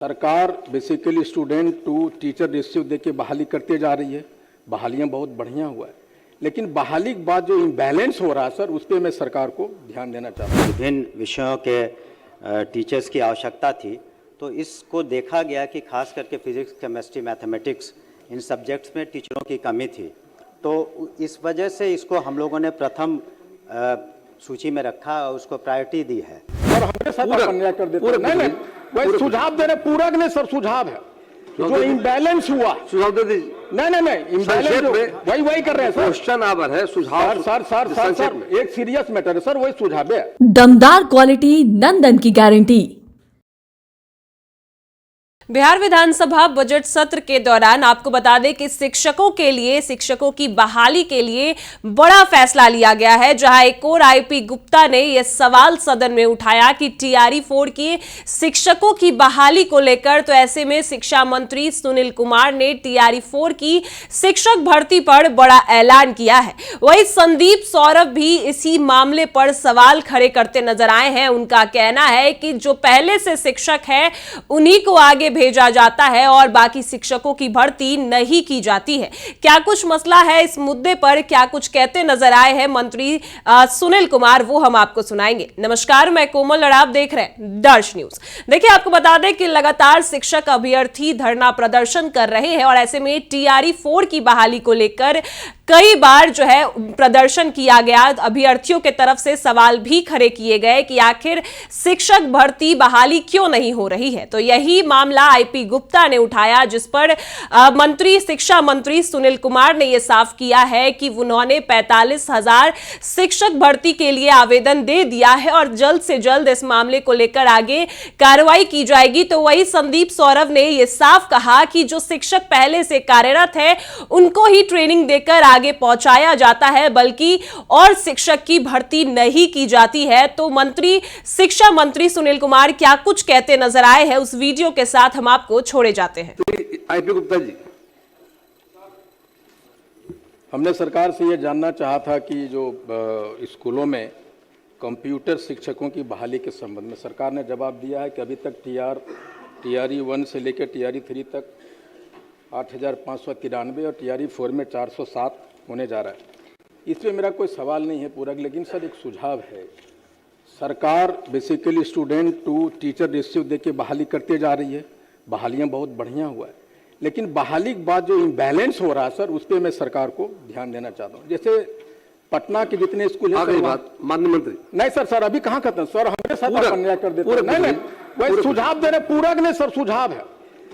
सरकार basically student to teacher ratio दे के बहाली करते जा रही है। बहालियां बहुत बढ़िया हुआ है, लेकिन बहाली के बाद जो इम्बैलेंस हो रहा है सर, उस पर मैं सरकार को ध्यान देना चाहता हूँ। विभिन्न विषयों के टीचर्स की आवश्यकता थी, तो इसको देखा गया कि खास करके फिजिक्स, केमिस्ट्री, मैथमेटिक्स इन सब्जेक्ट्स में टीचरों की कमी थी। तो इस वजह से इसको हम लोगों ने प्रथम सूची में रखा और उसको प्रायोरिटी दी है। और हमारे साथ अन्याय कर देते हैं। नहीं, वही सुझाव दे रहे, पूरक नहीं सर, सुझाव है जो इम्बैलेंस हुआ। सुझाव दे दीजिए। नहीं, इम्बैलेंस वही कर रहे हैं सर। क्वेश्चन आवर है, सुझाव सर एक सीरियस मैटर है सर, वही सुझाव है। दमदार क्वालिटी, नंदन की गारंटी। बिहार विधानसभा बजट सत्र के दौरान आपको बता दें कि शिक्षकों की बहाली के लिए बड़ा फैसला लिया गया है, जहां एक और आईपी गुप्ता ने यह सवाल सदन में उठाया कि टीआरई 4 की शिक्षकों की बहाली को लेकर, तो ऐसे में शिक्षा मंत्री सुनील कुमार ने टीआरई 4 की शिक्षक भर्ती पर बड़ा ऐलान किया है। वहीं संदीप सौरभ भी इसी मामले पर सवाल खड़े करते नजर आए हैं। उनका कहना है कि जो पहले से शिक्षक है उन्हीं को आगे भेजा जाता है और बाकी शिक्षकों की भर्ती नहीं की जाती है। क्या कुछ मसला है इस मुद्दे पर, क्या कुछ कहते नजर आए हैं मंत्री सुनील कुमार, वो हम आपको सुनाएंगे। नमस्कार, मैं कोमल और आप देख रहे हैं दर्श न्यूज। देखिए, आपको बता दें कि लगातार शिक्षक अभ्यर्थी धरना प्रदर्शन कर रहे हैं और ऐसे में टीआरई 4 की बहाली को लेकर कई बार जो है प्रदर्शन किया गया। अभ्यर्थियों के तरफ से सवाल भी खड़े किए गए कि आखिर शिक्षक भर्ती बहाली क्यों नहीं हो रही है। तो यही मामला आईपी गुप्ता ने उठाया, जिस पर शिक्षा मंत्री सुनील कुमार ने यह साफ किया है कि उन्होंने 45,000 शिक्षक भर्ती के लिए आवेदन दे दिया है और जल्द से जल्द इस मामले को लेकर आगे कार्रवाई की जाएगी। तो वही संदीप सौरभ ने यह साफ कहा कि जो शिक्षक पहले से कार्यरत है उनको ही ट्रेनिंग देकर आगे पहुंचाया जाता है, बल्कि और शिक्षक की भर्ती नहीं की जाती है। तो शिक्षा मंत्री सुनील कुमार क्या कुछ कहते नजर आए हैं, उस वीडियो के साथ हम आपको छोड़े जाते हैं। आईपी गुप्ता जी, हमने सरकार से यह जानना चाहा था कि जो स्कूलों में कंप्यूटर शिक्षकों की बहाली के संबंध में सरकार ने जवाब दिया है कि अभी तक टीआरई 1 से लेकर टीआरई 3 तक 8,593 और टीआरई 4 में 407 होने जा रहा है। इसमें मेरा कोई सवाल नहीं है पूरक, लेकिन सर एक सुझाव है। सरकार basically student to teacher ratio दे के बहाली करते जा रही है। बहालियां बहुत बढ़िया हुआ है, लेकिन बहाली के बाद जो इम्बैलेंस हो रहा है सर, उस पर मैं सरकार को ध्यान देना चाहता हूँ। जैसे पटना के जितने स्कूल है, माननीय मंत्री। नहीं सर अभी कहाँ खत्म सर, हमारे साथ अन्याय कर देते हैं। नहीं, वही सुझाव दे रहे, पूरक नहीं सर, सुझाव है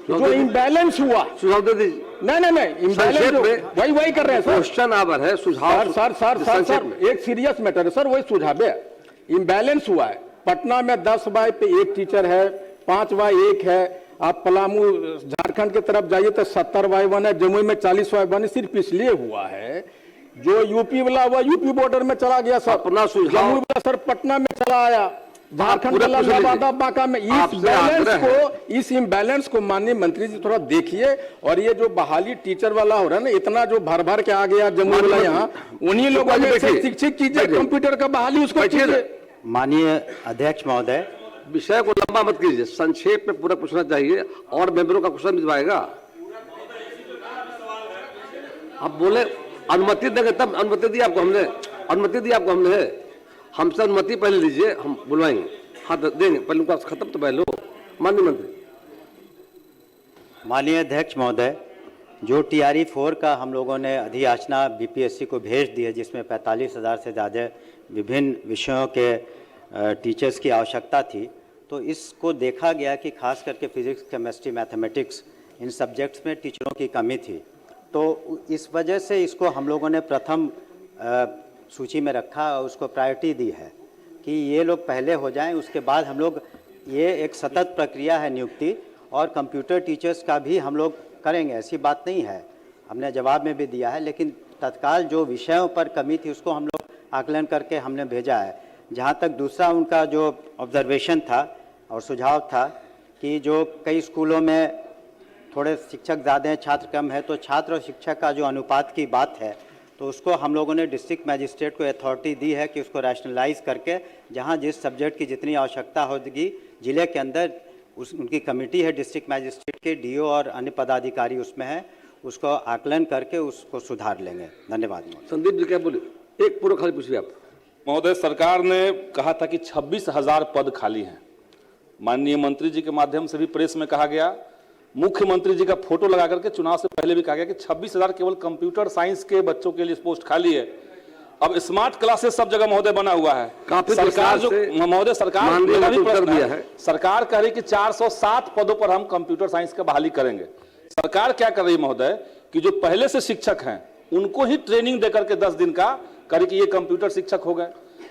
जो इम्बैलेंस हुआ। सुझाव दे दीजिए। नहीं, इम्बैलेंस वही कर रहे हैं सर। क्वेश्चन आवर है, सुझाव सर एक सीरियस मैटर है सर, वही सुझाव है। इम्बैलेंस हुआ है। पटना में 10 बाय पे 1 टीचर है, 5 बाय 1 है। आप पलामू झारखंड की तरफ जाइए तो 70 बाय 1 है, जमुई में 40 बाय 1 है। सिर्फ इसलिए हुआ है जो यूपी वाला हुआ, यूपी बॉर्डर में चला गया सर। अपना सुझाव जमुई वाला सर पटना में चला आया, झारखंड वाला नवादा बांका में। इस इम्बैलेंस को माननीय मंत्री जी थोड़ा देखिए। और ये जो बहाली टीचर वाला हो रहा है ना, इतना जो भर के आ गया जम्मू वाला, यहाँ उन्हीं लोगों में शिक्षक कीजिए, कंप्यूटर का बहाली उसको कीजिए। माननीय अध्यक्ष महोदय, विषय को लंबा मत कीजिए, संक्षेप में पूरा पूछना चाहिए और मेंबरों का क्वेश्चन भिजवाएगा। आप बोले अनुमति देंगे तब, अनुमति दी आपको हमने, हमसे अनुमति पहले लीजिए, हम बुलवाएंगे। हाँ देंगे, पहले उनका खत्म तो पहले हो। माननीय मंत्री। माननीय अध्यक्ष महोदय, जो टीआरई 4 का हम लोगों ने अधियाचना बीपीएससी को भेज दी है, जिसमें 45,000 से ज़्यादा विभिन्न विषयों के टीचर्स की आवश्यकता थी, तो इसको देखा गया कि खास करके फिजिक्स, केमिस्ट्री, मैथमेटिक्स इन सब्जेक्ट्स में टीचरों की कमी थी। तो इस वजह से इसको हम लोगों ने प्रथम सूची में रखा और उसको प्रायोरिटी दी है कि ये लोग पहले हो जाएं, उसके बाद हम लोग, ये एक सतत प्रक्रिया है नियुक्ति, और कंप्यूटर टीचर्स का भी हम लोग करेंगे, ऐसी बात नहीं है, हमने जवाब में भी दिया है। लेकिन तत्काल जो विषयों पर कमी थी उसको हम लोग आकलन करके हमने भेजा है। जहाँ तक दूसरा उनका जो ऑब्जर्वेशन था और सुझाव था कि जो कई स्कूलों में थोड़े शिक्षक ज़्यादा हैं, छात्र कम है, तो छात्र और शिक्षक का जो अनुपात की बात है, तो उसको हम लोगों ने डिस्ट्रिक्ट मैजिस्ट्रेट को अथॉरिटी दी है कि उसको रैशनलाइज करके जहाँ जिस सब्जेक्ट की जितनी आवश्यकता होगी ज़िले के अंदर उनकी कमेटी है डिस्ट्रिक्ट मैजिस्ट्रेट के, डीओ और अन्य पदाधिकारी उसमें है, उसको आकलन करके उसको सुधार लेंगे। धन्यवाद महोदय। संदीप जी क्या बोले, एक पूरा खाली पूछिए आप। महोदय, सरकार ने कहा था कि 26,000 पद खाली हैं। माननीय मंत्री जी के माध्यम से भी प्रेस में कहा गया, मुख्यमंत्री जी का फोटो लगा करके चुनाव से पहले भी कहा गया कि 26,000 केवल कंप्यूटर साइंस के बच्चों के लिए पोस्ट खाली है। अब स्मार्ट क्लासेस सब जगह महोदय बना हुआ है। काफी सरकार जो महोदय सरकार मेरा भी प्रश्न दिया है, सरकार कह रही कि 407 पदों पर हम कंप्यूटर साइंस का बहाली करेंगे। सरकार क्या कर रही है महोदय कि जो पहले से शिक्षक हैं उनको ही ट्रेनिंग देकर के 10 दिन का करे कि ये कंप्यूटर शिक्षक हो गए।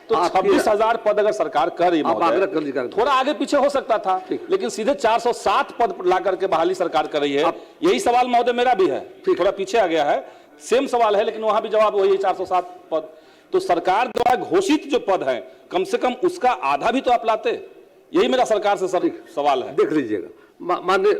तो 26,000 पद अगर सरकार कर रही है, थोड़ा आगे पीछे हो सकता था, लेकिन सीधे 407 पद ला करके बहाली सरकार कर रही है। यही सवाल महोदय मेरा भी है, थोड़ा पीछे आ गया है, सेम सवाल है लेकिन वहां भी जवाब वही 407 पद। तो सरकार द्वारा घोषित जो पद है कम से कम उसका आधा भी तो आप लाते। यही मेरा सरकार से सवाल है। देख लीजिएगा माननीय